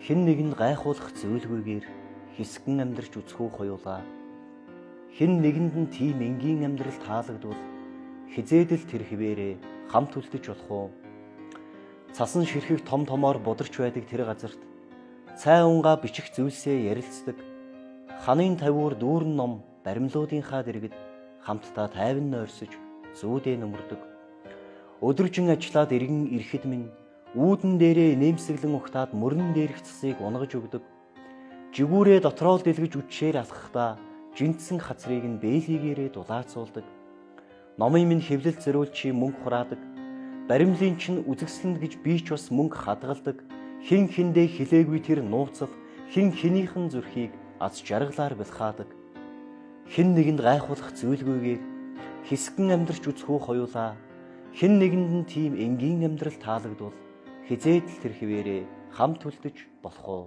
Хэн нэгэнд гайхуулах зөвлгүйгээр хэсгэн амьдрч үцхүү хоёулаа. Хэн нэгэнд нь тийм энгийн амьдрал таалагдвал хизээдэл тэр хിവэрээ хамт үлдэж болох уу? Цасан ширхэг том томоор бударч байдаг тэр газарт цай унгаа бичих зүйлсээ ярилцдаг. Ханын тавиур дүүрэн ном баримлуудынхаа дэргэд хамтдаа тайван нойрсож зүүдээ нөмөрдөг. Өдөржин ажиллаад иргэн ирэхэд минь үүдэн дээрээ нэмсэглэн ухтаад мөрөн дээрх цасыг унгаж өгдөг. Жигүүрээ дотроо дэлгэж үтшээр алхахдаа жинтсэн хацрыг нь бээлийгээрээ дулаацуулдаг. Номын минь хэвлэл зориулчи мөнгө хураадаг. Баримлын чинь үзэгсэлнэ гэж би ч бас мөнгө хадгалдаг. Хин хиндээ хилээгүй тэр нууцлах, хин хинийхэн зүрхийг аз жаргалаар бэлхаадаг. Хэн нэгэнд гайхуулах зөвлгүйгээр хэсгэн амьдрч үцхүү хоёулаа. Хэн нэгэнд нь тийм энгийн амьдрал таалагдвал хизээд л тэр хിവэрээ хамт үлдэж болох уу?